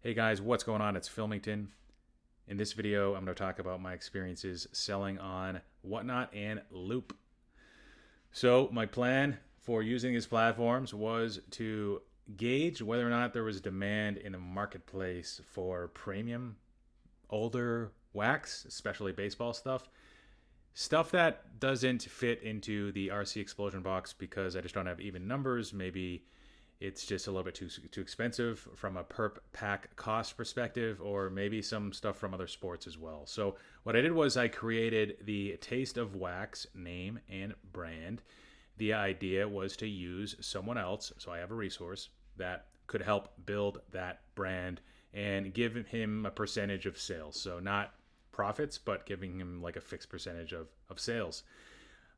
Hey guys, what's going on? It's Filmington. In this video, I'm going to talk about my experiences selling on Whatnot and Loupe. So, my plan for using these platforms was to gauge whether or not there was demand in the marketplace for premium, older wax, especially baseball stuff. Stuff that doesn't fit into the RC Explosion box because I just don't have even numbers. Maybe it's just a little bit too expensive from a per pack cost perspective, or maybe some stuff from other sports as well. So what I did was I created the Taste of Wax name and brand. The idea was to use someone else, so I have a resource that could help build that brand and give him a percentage of sales. So not profits, but giving him like a fixed percentage of sales.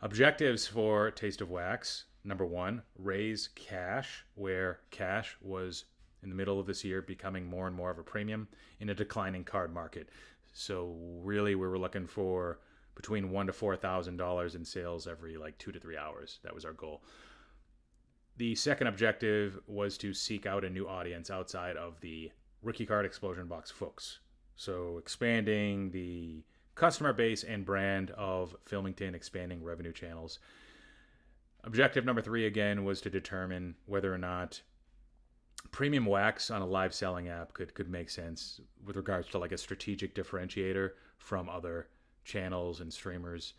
Objectives for Taste of Wax: number one, raise cash, where cash was in the middle of this year becoming more and more of a premium in a declining card market. So really, we were looking for between $1,000 to $4,000 in sales every like 2 to 3 hours. That was our goal. The second objective was to seek out a new audience outside of the rookie card explosion box folks. So expanding the customer base and brand of Filmington, expanding revenue channels. Objective number three, again, was to determine whether or not premium wax on a live selling app could make sense with regards to like a strategic differentiator from other channels and streamers.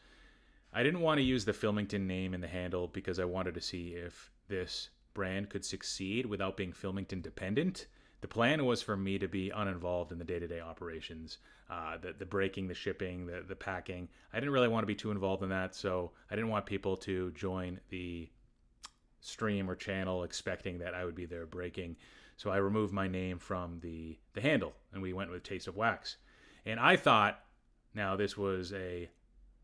I didn't want to use the Filmington name in the handle because I wanted to see if this brand could succeed without being Filmington dependent. The plan was for me to be uninvolved in the day-to-day operations, the breaking, the shipping, the packing. I didn't really want to be too involved in that, so I didn't want people to join the stream or channel expecting that I would be there breaking. So I removed my name from the handle, and we went with Taste of Wax. And I thought, now this was a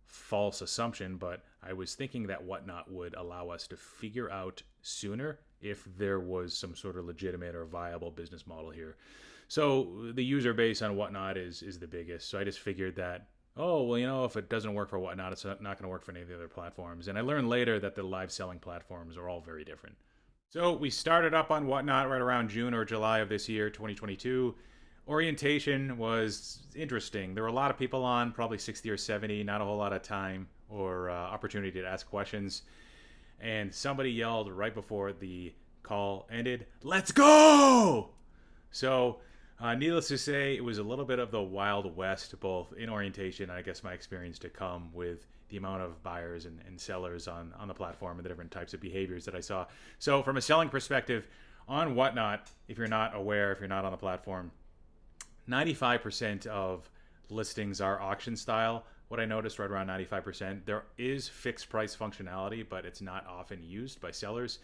false assumption, but I was thinking that Whatnot would allow us to figure out sooner if there was some sort of legitimate or viable business model here. So the user base on Whatnot is the biggest. So I just figured that, oh, well, if it doesn't work for Whatnot, it's not going to work for any of the other platforms. And I learned later that the live selling platforms are all very different. So we started up on Whatnot right around June or July of this year, 2022. Orientation was interesting. There were a lot of people on, probably 60 or 70, not a whole lot of time or opportunity to ask questions. And somebody yelled right before the call ended, "Let's go!" So, needless to say, it was a little bit of the Wild West, both in orientation and I guess my experience to come with the amount of buyers and sellers on the platform and the different types of behaviors that I saw. So, from a selling perspective, on Whatnot, if you're not aware, if you're not on the platform, 95% of listings are auction style. What I noticed, right around 95%, there is fixed price functionality, but it's not often used by sellers.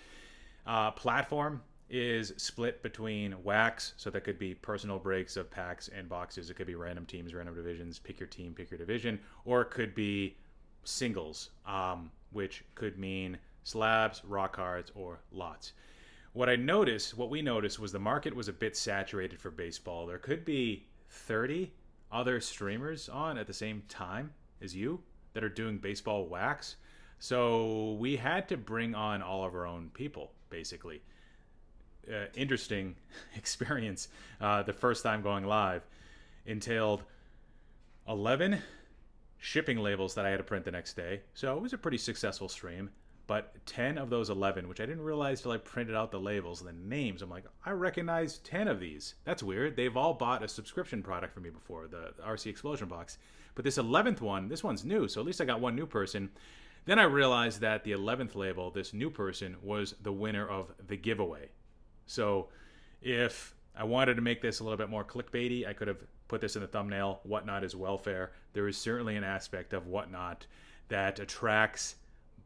Platform is split between wax, so that could be personal breaks of packs and boxes. It could be random teams, random divisions, pick your team, pick your division, or it could be singles, which could mean slabs, raw cards, or lots. What we noticed was the market was a bit saturated for baseball. There could be 30 other streamers on at the same time as you that are doing baseball wax. So we had to bring on all of our own people, basically. Interesting experience. The first time going live entailed 11 shipping labels that I had to print the next day. So it was a pretty successful stream. But 10 of those 11, which I didn't realize till I printed out the labels and the names, I'm like, I recognize 10 of these. That's weird. They've all bought a subscription product from me before, the RC Explosion box. But this 11th one, this one's new, so at least I got one new person. Then I realized that the 11th label, this new person, was the winner of the giveaway. So if I wanted to make this a little bit more clickbaity, I could have put this in the thumbnail: Whatnot is welfare. There is certainly an aspect of Whatnot that attracts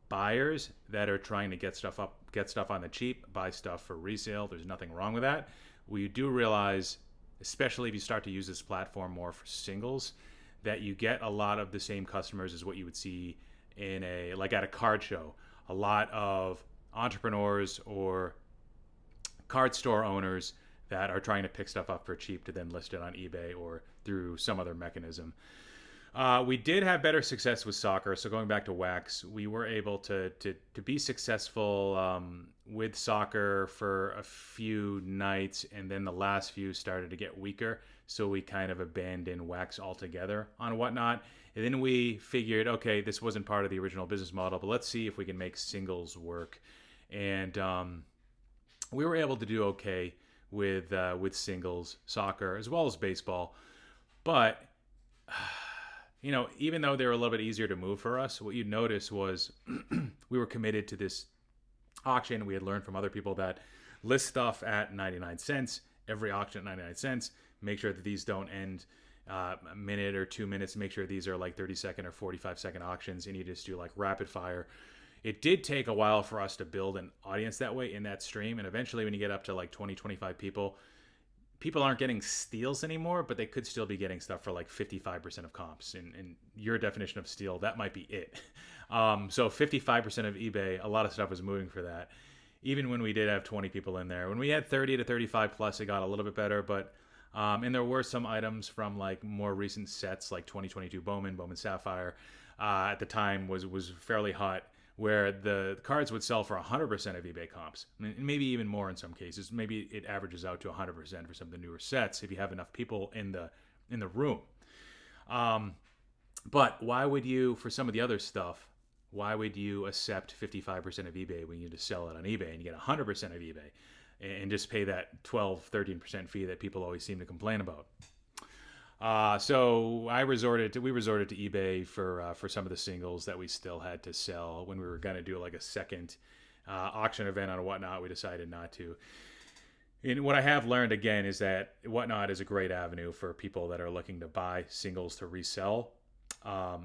buyers that are trying to get stuff on the cheap, buy stuff for resale. There's nothing wrong with that. We do realize, especially if you start to use this platform more for singles, that you get a lot of the same customers as what you would see in at a card show. A lot of entrepreneurs or card store owners that are trying to pick stuff up for cheap to then list it on eBay or through some other mechanism. We did have better success with soccer. So going back to wax, we were able to be successful with soccer for a few nights, and then the last few started to get weaker. So we kind of abandoned wax altogether on Whatnot. And then we figured, okay, this wasn't part of the original business model, but let's see if we can make singles work. And we were able to do okay with singles, soccer, as well as baseball. But even though they were a little bit easier to move for us, what you'd notice was we were committed to this auction. We had learned from other people that list stuff at 99 cents, every auction at 99 cents. Make sure that these don't end a minute or 2 minutes. Make sure these are like 30-second or 45-second auctions, and you just do like rapid fire. It did take a while for us to build an audience that way in that stream. And eventually when you get up to like 20, 25 people aren't getting steals anymore, but they could still be getting stuff for like 55% of comps. And your definition of steal, that might be it. So 55% of eBay, a lot of stuff was moving for that. Even when we did have 20 people in there. When we had 30 to 35 plus, it got a little bit better. But and there were some items from like more recent sets, like 2022 Bowman Sapphire, at the time was fairly hot, where the cards would sell for 100% of eBay comps, and maybe even more in some cases. Maybe it averages out to 100% for some of the newer sets if you have enough people in the room. But why would you, for some of the other stuff, why would you accept 55% of eBay when you just sell it on eBay and you get 100% of eBay and just pay that 12-13% fee that people always seem to complain about? So we resorted to eBay for some of the singles that we still had to sell. When we were going to do like a second auction event on Whatnot, we decided not to. And what I have learned again is that Whatnot is a great avenue for people that are looking to buy singles to resell.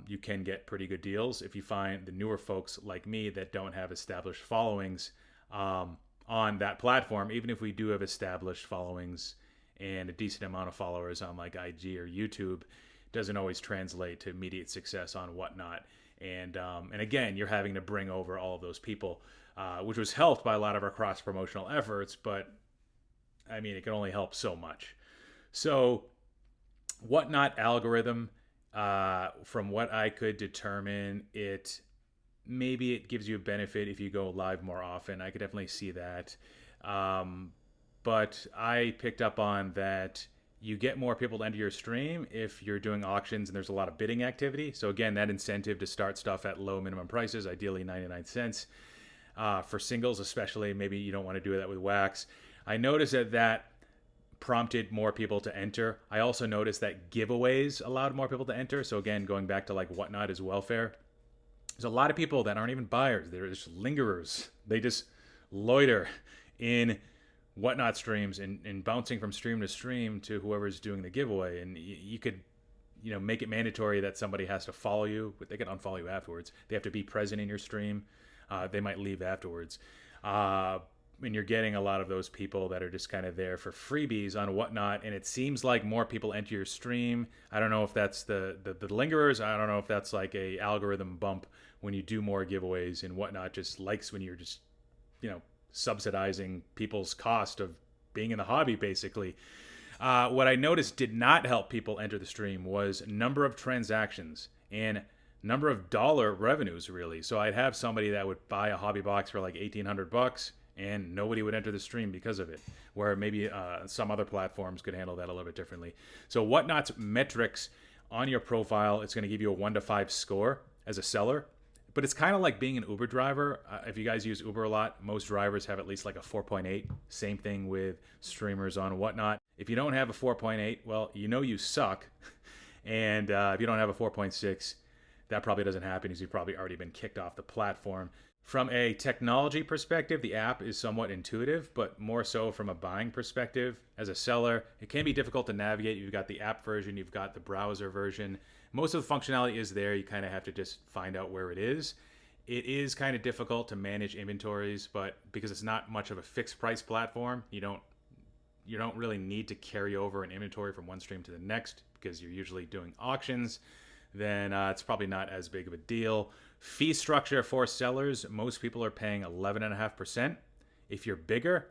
You can get pretty good deals if you find the newer folks like me that don't have established followings on that platform. Even if we do have established followings and a decent amount of followers on like IG or YouTube, doesn't always translate to immediate success on Whatnot. And again, you're having to bring over all of those people, which was helped by a lot of our cross promotional efforts. But I mean, it can only help so much. So Whatnot algorithm, from what I could determine, maybe it gives you a benefit if you go live more often. I could definitely see that. But I picked up on that you get more people to enter your stream if you're doing auctions and there's a lot of bidding activity. So again, that incentive to start stuff at low minimum prices, ideally 99 cents. For singles especially, maybe you don't want to do that with wax. I noticed that prompted more people to enter. I also noticed that giveaways allowed more people to enter. So again, going back to like Whatnot is welfare. There's a lot of people that aren't even buyers. They're just lingerers. They just loiter in Whatnot streams and bouncing from stream to stream to whoever's doing the giveaway. And you could, make it mandatory that somebody has to follow you, but they can unfollow you afterwards. They have to be present in your stream. They might leave afterwards. And you're getting a lot of those people that are just kind of there for freebies on Whatnot. And it seems like more people enter your stream. I don't know if that's the lingerers. I don't know if that's like a algorithm bump when you do more giveaways, and Whatnot just likes when you're just, subsidizing people's cost of being in the hobby, basically. What I noticed did not help people enter the stream was number of transactions and number of dollar revenues, really. So I'd have somebody that would buy a hobby box for like $1,800 and nobody would enter the stream because of it, where maybe some other platforms could handle that a little bit differently. So Whatnot's metrics on your profile, it's going to give you a 1 to 5 score as a seller. But it's kind of like being an Uber driver. If you guys use Uber a lot, most drivers have at least like a 4.8. Same thing with streamers on Whatnot. If you don't have a 4.8, well, you suck. And if you don't have a 4.6, that probably doesn't happen because you've probably already been kicked off the platform. From a technology perspective, the app is somewhat intuitive, but more so from a buying perspective. As a seller, it can be difficult to navigate. You've got the app version, you've got the browser version. Most of the functionality is there. You kind of have to just find out where it is. It is kind of difficult to manage inventories, but because it's not much of a fixed price platform, you don't really need to carry over an inventory from one stream to the next because you're usually doing auctions. Then it's probably not as big of a deal. Fee structure for sellers, most people are paying 11.5%. If you're bigger,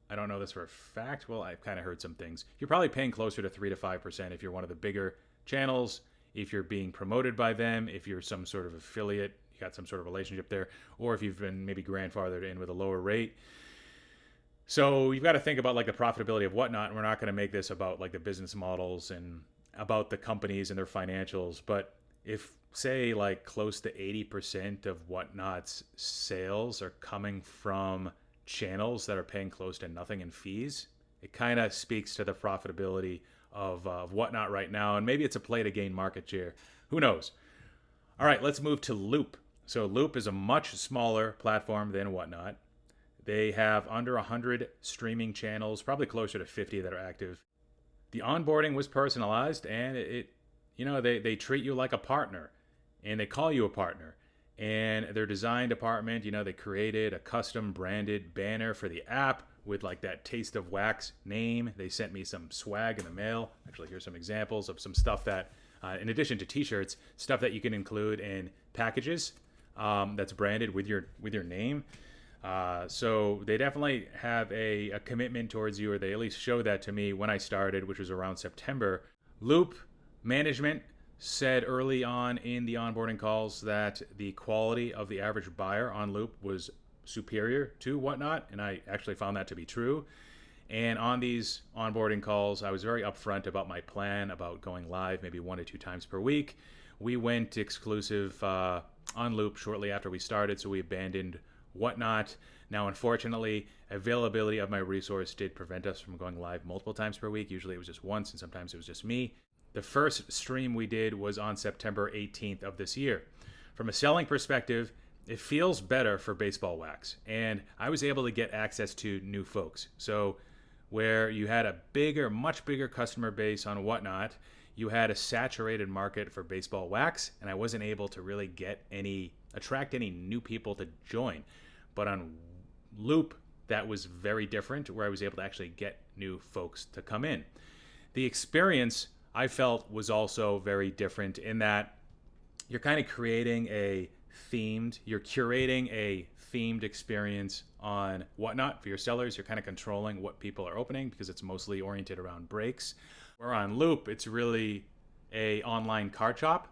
I don't know this for a fact. Well, I've kind of heard some things. You're probably paying closer to 3 to 5% if you're one of the bigger channels. if you're being promoted by them, if you're some sort of affiliate, you got some sort of relationship there, or if you've been maybe grandfathered in with a lower rate. So you've got to think about like the profitability of Whatnot. And we're not going to make this about like the business models and about the companies and their financials. But if say like close to 80% of Whatnot's sales are coming from channels that are paying close to nothing in fees, it kind of speaks to the profitability of Whatnot right now. And maybe it's a play to gain market share. Who knows? All right, let's move to Loupe. So Loupe is a much smaller platform than Whatnot. They have under 100 streaming channels, probably closer to 50 that are active. The onboarding was personalized, and they treat you like a partner, and they call you a partner. And their design department, they created a custom branded banner for the app with like that Taste of Wax name. They sent me some swag in the mail. Actually, here's some examples of some stuff that, in addition to t-shirts, stuff that you can include in packages that's branded with your name. So they definitely have a commitment towards you, or they at least showed that to me when I started, which was around September. Loupe management said early on in the onboarding calls that the quality of the average buyer on Loupe was superior to Whatnot, and I actually found that to be true. And on these onboarding calls, I was very upfront about my plan about going live maybe 1 to 2 times per week. We went exclusive on Loupe shortly after we started, so we abandoned Whatnot. Now, unfortunately, availability of my resource did prevent us from going live multiple times per week. Usually it was just once, and sometimes it was just me. The first stream we did was on September 18th of this year. From a selling perspective, it feels better for baseball wax, and I was able to get access to new folks. So where you had a much bigger customer base on Whatnot, you had a saturated market for baseball wax, and I wasn't able to really attract any new people to join. But on Loupe, that was very different, where I was able to actually get new folks to come in. The experience I felt was also very different in that you're kind of curating a themed experience on Whatnot for your sellers. You're kind of controlling what people are opening because it's mostly oriented around breaks. Where on Loupe, it's really a online card shop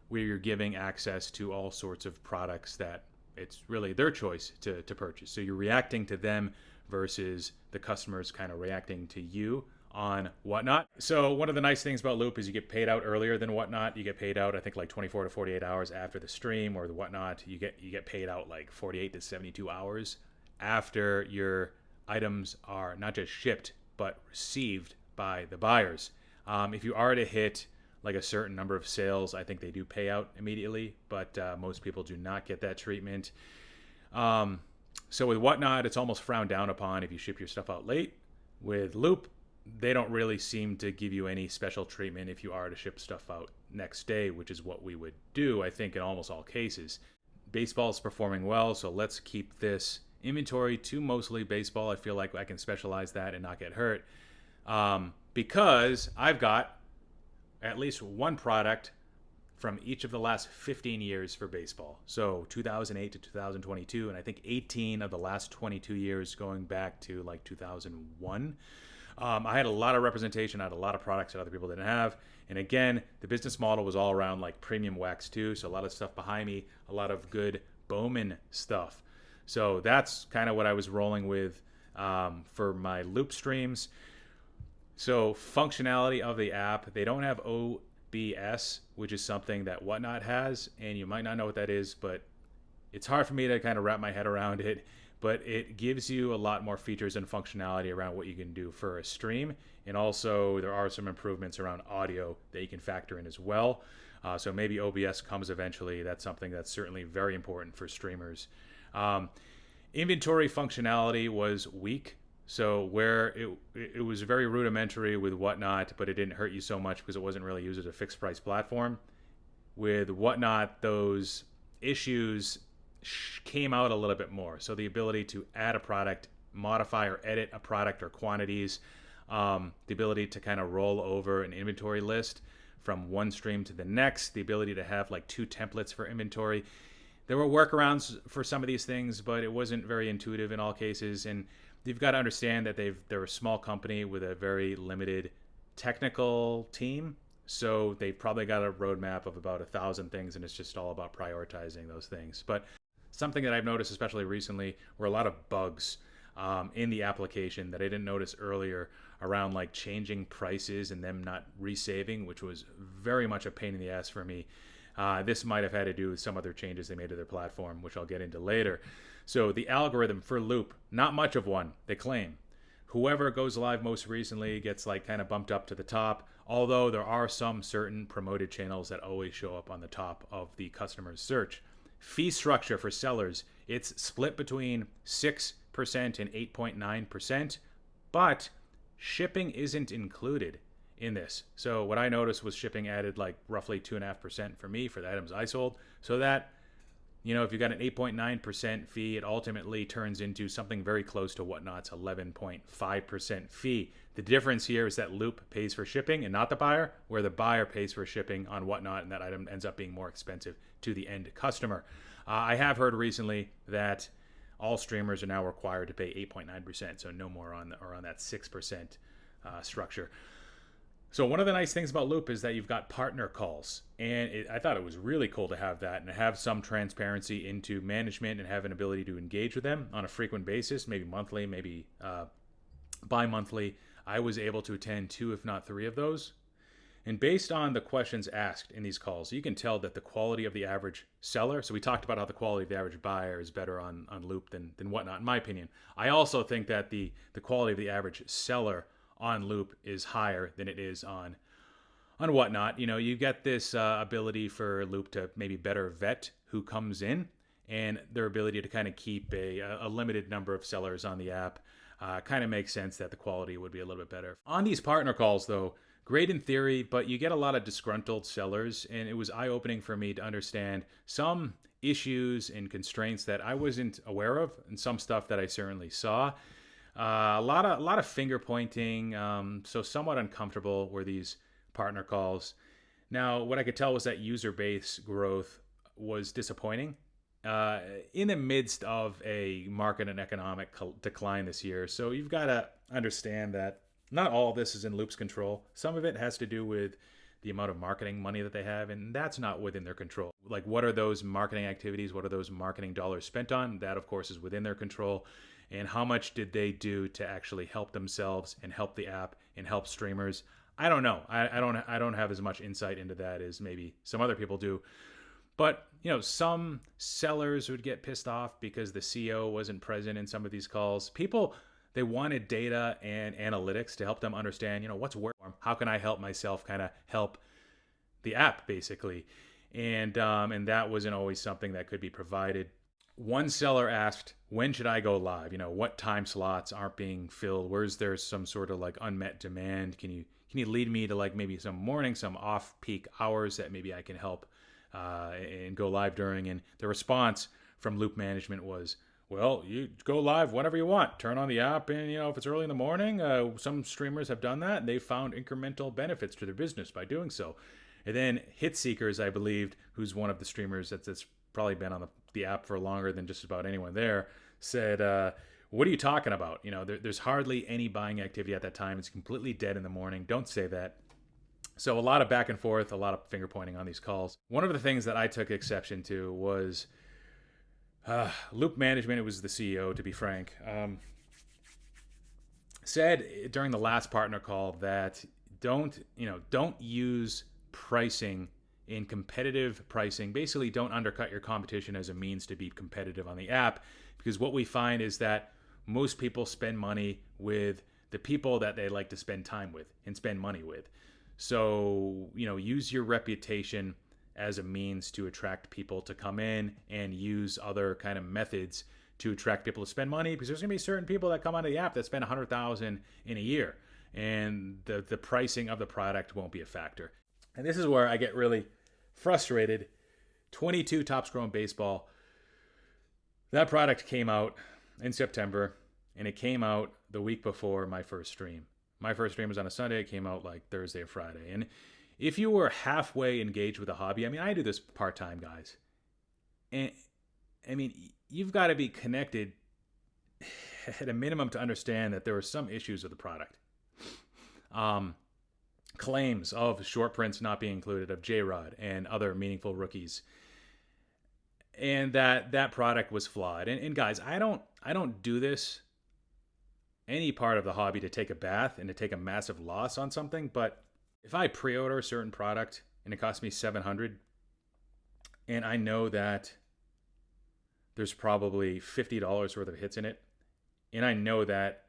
where you're giving access to all sorts of products that it's really their choice to purchase. So you're reacting to them versus the customers kind of reacting to you on Whatnot. So one of the nice things about Loupe is you get paid out earlier than Whatnot. You get paid out, I think, like 24 to 48 hours after the stream, or the Whatnot, you get paid out like 48 to 72 hours after your items are not just shipped, but received by the buyers. If you are to hit like a certain number of sales, I think they do pay out immediately, but most people do not get that treatment. So with Whatnot, it's almost frowned down upon if you ship your stuff out late. With Loupe, they don't really seem to give you any special treatment if you are to ship stuff out next day, which is what we would do, I think, in almost all cases. Baseball is performing well, so let's keep this inventory to mostly baseball. I feel like I can specialize that and not get hurt, because I've got at least one product from each of the last 15 years for baseball. So 2008 to 2022, and I think 18 of the last 22 years going back to like 2001. I had a lot of representation. I had a lot of products that other people didn't have. And again, the business model was all around like premium wax too. So a lot of stuff behind me, a lot of good Bowman stuff. So that's kind of what I was rolling with for my Loupe streams. So functionality of the app, they don't have OBS, which is something that Whatnot has. And you might not know what that is, but it's hard for me to kind of wrap my head around it. But it gives you a lot more features and functionality around what you can do for a stream. And also there are some improvements around audio that you can factor in as well. So maybe OBS comes eventually. That's something that's certainly very important for streamers. Inventory functionality was weak. So where it was very rudimentary with Whatnot, but it didn't hurt you so much because it wasn't really used as a fixed price platform. With Whatnot, those issues came out a little bit more. So the ability to add a product, modify or edit a product or quantities, the ability to kind of roll over an inventory list from one stream to the next, the ability to have like 2 templates for inventory. There were workarounds for some of these things, but it wasn't very intuitive in all cases. And you've got to understand that they're a small company with a very limited technical team. So they've probably got a roadmap of about 1,000 things, and it's just all about prioritizing those things. But something that I've noticed, especially recently, were a lot of bugs in the application that I didn't notice earlier around like changing prices and them not resaving, which was very much a pain in the ass for me. This might have had to do with some other changes they made to their platform, which I'll get into later. So the algorithm for Loupe, not much of one, they claim. Whoever goes live most recently gets like kind of bumped up to the top, although there are some certain promoted channels that always show up on the top of the customer's search. Fee structure for sellers, it's split between 6% and 8.9%, but shipping isn't included in this. So what I noticed was shipping added like roughly 2.5% for me for the items I sold. So that, if you got an 8.9% fee, it ultimately turns into something very close to Whatnot's 11.5% fee. The difference here is that Loupe pays for shipping and not the buyer, where the buyer pays for shipping on Whatnot, and that item ends up being more expensive to the end customer. I have heard recently that all streamers are now required to pay 8.9%, so no more on that 6% structure. So one of the nice things about Loupe is that you've got partner calls, and I thought it was really cool to have that and have some transparency into management and have an ability to engage with them on a frequent basis, maybe monthly, maybe bi-monthly. I was able to attend 2, if not 3 of those. And based on the questions asked in these calls, you can tell that the quality of the average seller, so we talked about how the quality of the average buyer is better on Loupe than Whatnot, in my opinion. I also think that the quality of the average seller on Loupe is higher than it is on Whatnot. You get this ability for Loupe to maybe better vet who comes in, and their ability to kind of keep a limited number of sellers on the app kind of makes sense that the quality would be a little bit better. On these partner calls, though, great in theory, but you get a lot of disgruntled sellers, and it was eye-opening for me to understand some issues and constraints that I wasn't aware of, and some stuff that I certainly saw. A lot of finger pointing, so somewhat uncomfortable were these partner calls. Now, what I could tell was that user base growth was disappointing in the midst of a market and economic decline this year. So you've got to understand that not all of this is in Loupe's control. Some of it has to do with the amount of marketing money that they have, and that's not within their control. Like, what are those marketing activities? What are those marketing dollars spent on? That, of course, is within their control. And how much did they do to actually help themselves and help the app and help streamers? I don't know. I don't have as much insight into that as maybe some other people do. But, some sellers would get pissed off because the CEO wasn't present in some of these calls. People, they wanted data and analytics to help them understand, what's working. How can I help myself kind of help the app, basically? And that wasn't always something that could be provided. One seller asked, when should I go live? What time slots aren't being filled? Where's there some sort of like unmet demand? Can you lead me to like maybe some morning, some off-peak hours that maybe I can help and go live during? And the response from Loupe management was, well, you go live whenever you want. Turn on the app, and if it's early in the morning, some streamers have done that, and they've found incremental benefits to their business by doing so. And then Hit Seekers, I believed, who's one of the streamers that's probably been on the app for longer than just about anyone there, said, what are you talking about? There's hardly any buying activity at that time. It's completely dead in the morning. Don't say that. So a lot of back and forth, a lot of finger pointing on these calls. One of the things that I took exception to was Loupe management. It was the CEO, to be frank, said during the last partner call that don't use pricing in competitive pricing. Basically, don't undercut your competition as a means to be competitive on the app, because what we find is that most people spend money with the people that they like to spend time with and spend money with. So, use your reputation as a means to attract people to come in, and use other kind of methods to attract people to spend money, because there's going to be certain people that come onto the app that spend $100,000 in a year, and the pricing of the product won't be a factor. And this is where I get really frustrated. 22 Topps Chrome Baseball. That product came out in September, and it came out the week before my first stream. My first stream was on a Sunday. It came out like Thursday or Friday. And if you were halfway engaged with a hobby, I do this part-time, guys. And you've got to be connected at a minimum to understand that there were some issues with the product. claims of short prints not being included, of J-Rod and other meaningful rookies, and that product was flawed. And guys, I don't do this any part of the hobby to take a bath and to take a massive loss on something. But if I pre-order a certain product and it costs me $700, and I know that there's probably $50 worth of hits in it, and I know that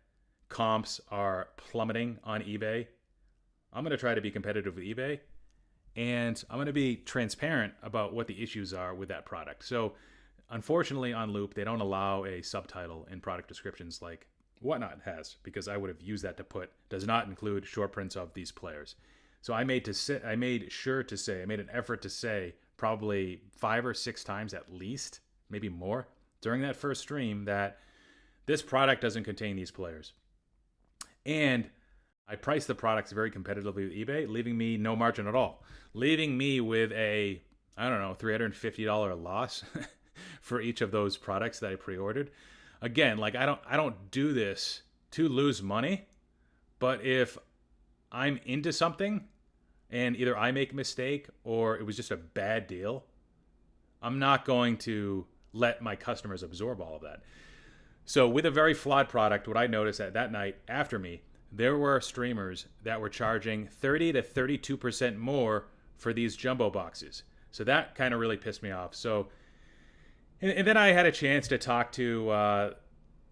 comps are plummeting on eBay, I'm going to try to be competitive with eBay, and I'm going to be transparent about what the issues are with that product. So unfortunately on Loupe, they don't allow a subtitle in product descriptions like Whatnot has, because I would have used that to put does not include short prints of these players. So I made an effort to say probably 5 or 6 times at least, maybe more, during that first stream that this product doesn't contain these players. And I priced the products very competitively with eBay, leaving me no margin at all, leaving me with a, I don't know, $350 loss for each of those products that I pre-ordered. Again, like I don't do this to lose money, but if I'm into something and either I make a mistake or it was just a bad deal, I'm not going to let my customers absorb all of that. So with a very flawed product, what I noticed that night after me, there were streamers that were charging 30 to 32% more for these jumbo boxes. So that kind of really pissed me off. So, and then I had a chance to talk to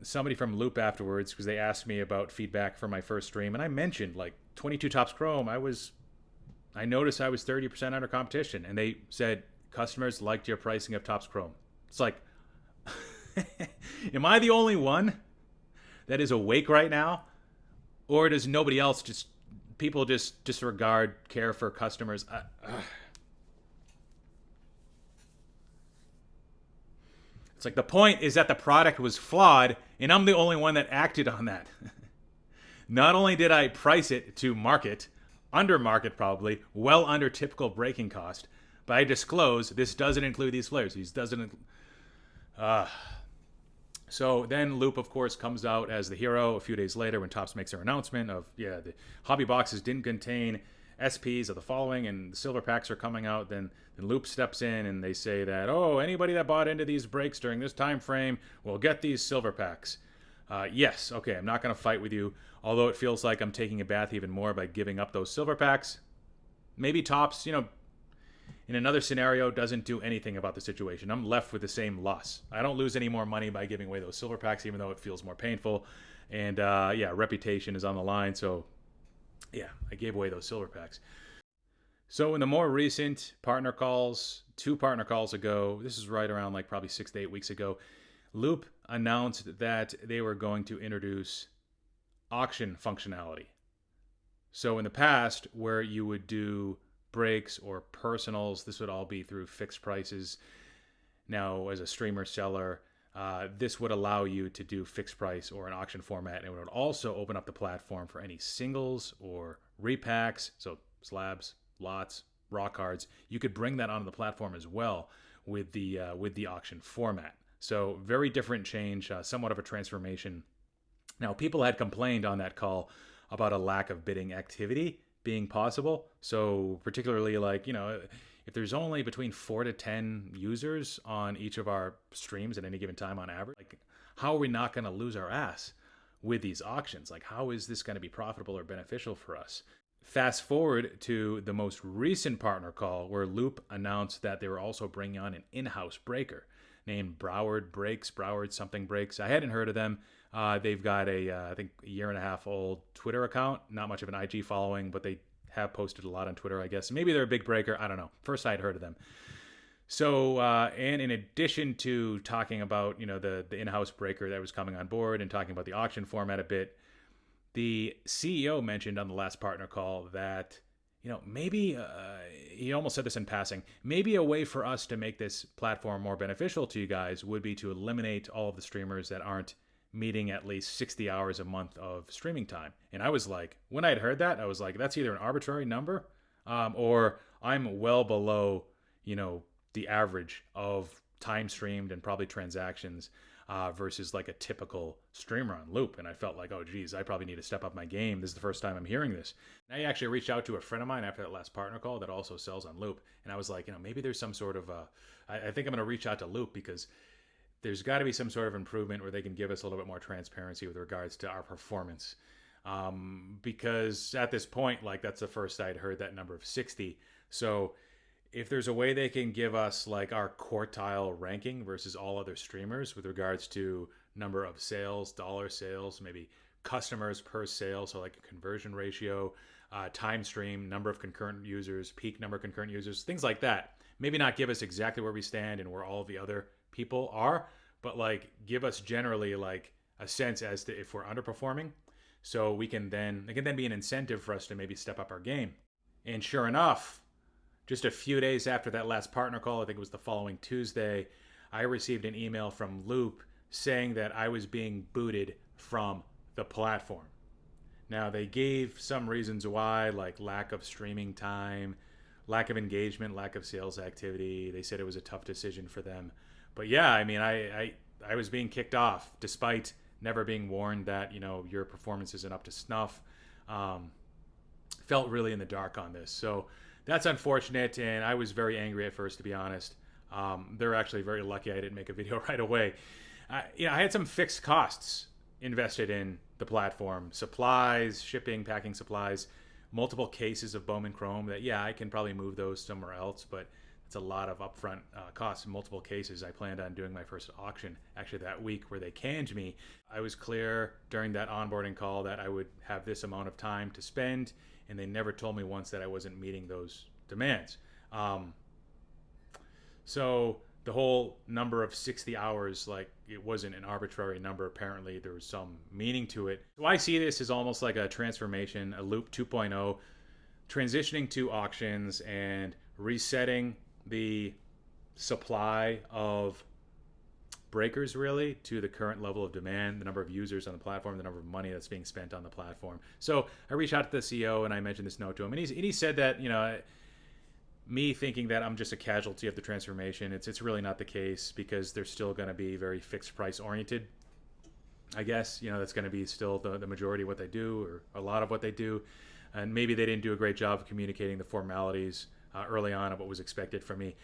somebody from Loupe afterwards, because they asked me about feedback for my first stream, and I mentioned like 22 Topps Chrome. I noticed I was 30% under competition, and they said customers liked your pricing of Topps Chrome. It's like, am I the only one that is awake right now? Or does nobody else people just disregard care for customers? It's like the point is that the product was flawed, and I'm the only one that acted on that. Not only did I price it to market, under market probably, well under typical breaking cost, but I disclose this doesn't include these players. These doesn't. So then Loupe, of course, comes out as the hero a few days later when Topps makes their announcement of, the hobby boxes didn't contain SPs of the following, and the silver packs are coming out. Then Loupe steps in and they say that, anybody that bought into these breaks during this time frame will get these silver packs. Yes, okay, I'm not going to fight with you, although it feels like I'm taking a bath even more by giving up those silver packs. Maybe Topps, in another scenario, doesn't do anything about the situation. I'm left with the same loss. I don't lose any more money by giving away those silver packs, even though it feels more painful. And reputation is on the line. So I gave away those silver packs. So in the more recent partner calls, 2 partner calls ago, this is right around like probably 6 to 8 weeks ago, Loupe announced that they were going to introduce auction functionality. So in the past, where you would do breaks or personals, this would all be through fixed prices. Now, as a streamer seller, this would allow you to do fixed price or an auction format, and it would also open up the platform for any singles or repacks, so slabs, lots, raw cards. You could bring that onto the platform as well with the auction format. So very different change, somewhat of a transformation. Now, people had complained on that call about a lack of bidding activity being possible. So particularly if there's only between 4 to 10 users on each of our streams at any given time on average, how are we not going to lose our ass with these auctions? How is this going to be profitable or beneficial for us? Fast forward to the most recent partner call where Loupe announced that they were also bringing on an in-house breaker named Broward something breaks. I hadn't heard of them. They've got I think a 1.5-year-old Twitter account, not much of an IG following, but they have posted a lot on Twitter, I guess. Maybe they're a big breaker. I don't know. First I'd heard of them. So, and in addition to talking about, the in-house breaker that was coming on board and talking about the auction format a bit, the CEO mentioned on the last partner call that, maybe, he almost said this in passing, maybe a way for us to make this platform more beneficial to you guys would be to eliminate all of the streamers that aren't meeting at least 60 hours a month of streaming time. And I was like, when I'd heard that, I was like, that's either an arbitrary number or I'm well below, the average of time streamed and probably transactions. versus like a typical streamer on Loupe. And I felt like, oh geez, I probably need to step up my game. This is the first time I'm hearing this. And I actually reached out to a friend of mine after that last partner call that also sells on Loupe, and I was like, maybe there's some sort of I think I'm going to reach out to Loupe because there's got to be some sort of improvement where they can give us a little bit more transparency with regards to our performance. Because at this point, like, that's the first I'd heard that number of 60. So if there's a way they can give us like our quartile ranking versus all other streamers with regards to number of sales, dollar sales, maybe customers per sale, so like a conversion ratio, time stream, number of concurrent users, peak number of concurrent users, things like that. Maybe not give us exactly where we stand and where all the other people are, but like give us generally like a sense as to if we're underperforming, so it can then be an incentive for us to maybe step up our game. And sure enough, just a few days after that last partner call, I think it was the following Tuesday, I received an email from Loupe saying that I was being booted from the platform. Now, they gave some reasons why, like lack of streaming time, lack of engagement, lack of sales activity. They said it was a tough decision for them. But yeah, I mean, I was being kicked off despite never being warned that, your performance isn't up to snuff. Felt really in the dark on this. So that's unfortunate, and I was very angry at first, to be honest. They're actually very lucky I didn't make a video right away. I had some fixed costs invested in the platform: supplies, shipping, packing supplies, multiple cases of Bowman Chrome that, I can probably move those somewhere else, but it's a lot of upfront costs in multiple cases. I planned on doing my first auction actually that week where they canned me. I was clear during that onboarding call that I would have this amount of time to spend, and they never told me once that I wasn't meeting those demands. So the whole number of 60 hours, like, it wasn't an arbitrary number. Apparently there was some meaning to it. So I see this as almost like a transformation, a Loupe 2.0, transitioning to auctions and resetting the supply of breakers really to the current level of demand, the number of users on the platform, the number of money that's being spent on the platform. So I reached out to the CEO and I mentioned this note to him, and he said that, me thinking that I'm just a casualty of the transformation, it's really not the case, because they're still going to be very fixed price oriented. I guess, that's going to be still the majority of what they do, or a lot of what they do. And maybe they didn't do a great job of communicating the formalities early on of what was expected from me.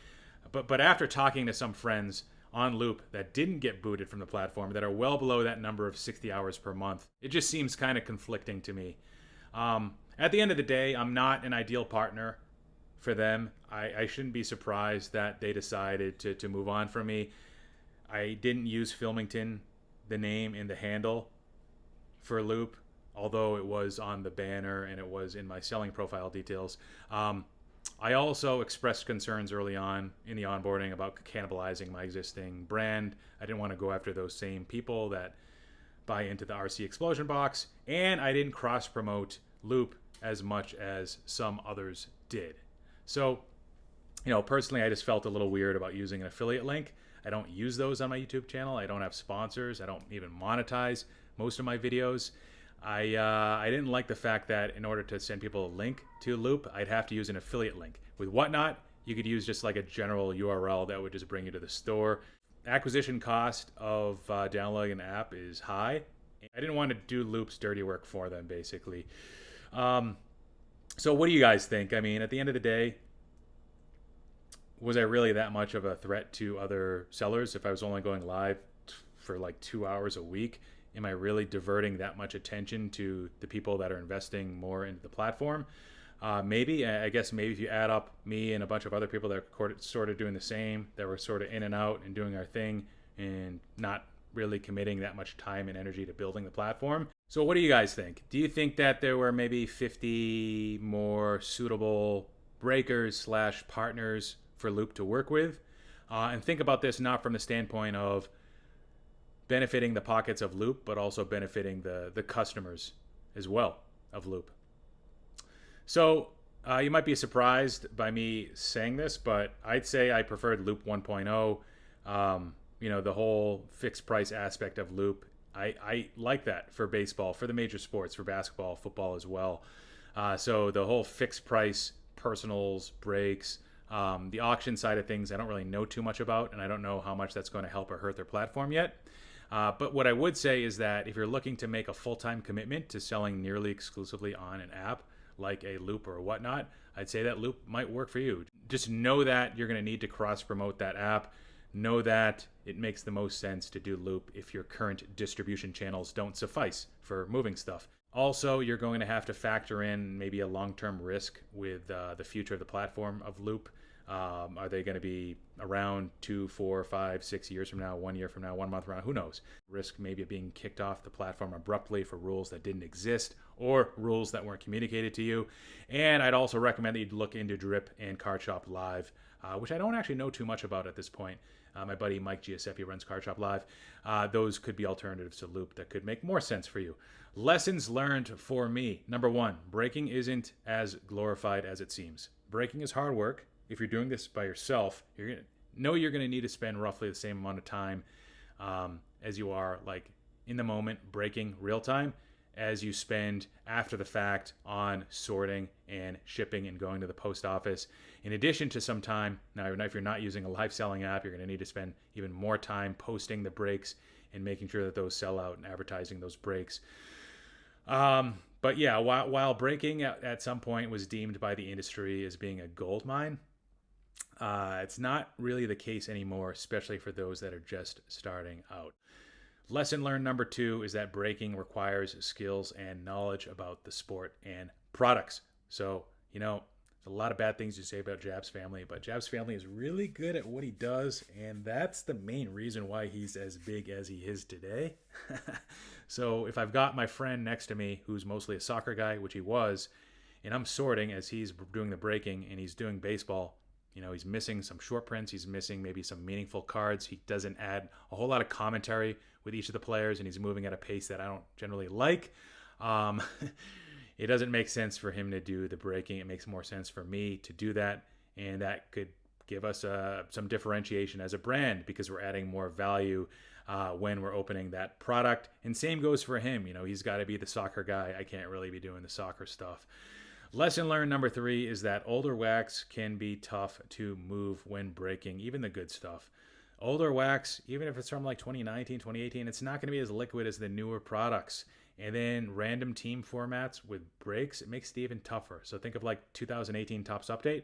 But after talking to some friends on Loupe that didn't get booted from the platform, that are well below that number of 60 hours per month, it just seems kind of conflicting to me. At the end of the day, I'm not an ideal partner for them. I shouldn't be surprised that they decided to move on from me. I didn't use Filmington, the name and the handle, for Loupe, although it was on the banner and it was in my selling profile details. I also expressed concerns early on in the onboarding about cannibalizing my existing brand. I didn't want to go after those same people that buy into the RC Explosion box, and I didn't cross-promote Loupe as much as some others did. So, personally, I just felt a little weird about using an affiliate link. I don't use those on my YouTube channel. I don't have sponsors. I don't even monetize most of my videos. I didn't like the fact that in order to send people a link to Loupe, I'd have to use an affiliate link. With Whatnot, you could use just like a general URL that would just bring you to the store. Acquisition cost of downloading an app is high. I didn't want to do Loupe's dirty work for them, basically. So what do you guys think? I mean, at the end of the day, was I really that much of a threat to other sellers if I was only going live for like 2 hours a week? Am I really diverting that much attention to the people that are investing more into the platform? Maybe. I guess maybe if you add up me and a bunch of other people that were sort of doing the same, that were sort of in and out and doing our thing and not really committing that much time and energy to building the platform. So what do you guys think? Do you think that there were maybe 50 more suitable breakers / partners for Loupe to work with? And think about this not from the standpoint of benefiting the pockets of Loupe, but also benefiting the customers as well of Loupe. So you might be surprised by me saying this, but I'd say I preferred Loupe 1.0. The whole fixed price aspect of Loupe, I like that for baseball, for the major sports, for basketball, football as well. So the whole fixed price, personals, breaks, the auction side of things, I don't really know too much about, and I don't know how much that's going to help or hurt their platform yet. But what I would say is that if you're looking to make a full-time commitment to selling nearly exclusively on an app like a Loupe or whatnot, I'd say that Loupe might work for you. Just know that you're going to need to cross-promote that app. Know that it makes the most sense to do Loupe if your current distribution channels don't suffice for moving stuff. Also, you're going to have to factor in maybe a long-term risk with the future of the platform of Loupe. Are they going to be around 2, 4, 5, 6 years from now, 1 year from now, 1 month from now? Who knows? Risk maybe of being kicked off the platform abruptly for rules that didn't exist or rules that weren't communicated to you. And I'd also recommend that you look into Drip and Card Shop Live, which I don't actually know too much about at this point. My buddy Mike Giuseppe runs Card Shop Live. Those could be alternatives to Loupe that could make more sense for you. Lessons learned for me. Number 1, breaking isn't as glorified as it seems. Breaking is hard work. If you're doing this by yourself, you're going to need to spend roughly the same amount of time as you are like in the moment breaking real time as you spend after the fact on sorting and shipping and going to the post office. In addition to some time, now if you're not using a live selling app, you're going to need to spend even more time posting the breaks and making sure that those sell out and advertising those breaks. But yeah, while breaking at some point was deemed by the industry as being a gold mine, it's not really the case anymore, especially for those that are just starting out. Lesson learned number 2 is that breaking requires skills and knowledge about the sport and products. So, there's a lot of bad things to say about Jab's family, but Jab's family is really good at what he does, and that's the main reason why he's as big as he is today. So if I've got my friend next to me who's mostly a soccer guy, which he was, and I'm sorting as he's doing the breaking and he's doing baseball, he's missing some short prints. He's missing maybe some meaningful cards. He doesn't add a whole lot of commentary with each of the players, and he's moving at a pace that I don't generally like. It doesn't make sense for him to do the breaking. It makes more sense for me to do that, and that could give us some differentiation as a brand because we're adding more value when we're opening that product. And same goes for him. He's got to be the soccer guy. I can't really be doing the soccer stuff. Lesson learned number 3 is that older wax can be tough to move when breaking, even the good stuff. Older wax, even if it's from like 2019, 2018, it's not going to be as liquid as the newer products. And then random team formats with breaks, it makes it even tougher. So think of like 2018 Topps Update.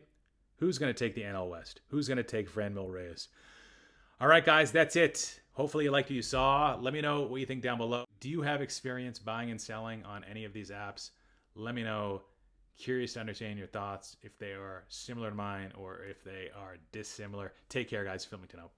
Who's going to take the NL West? Who's going to take Franmil Reyes? All right, guys, that's it. Hopefully you liked what you saw. Let me know what you think down below. Do you have experience buying and selling on any of these apps? Let me know. Curious to understand your thoughts, if they are similar to mine or if they are dissimilar. Take care, guys. Filmington out.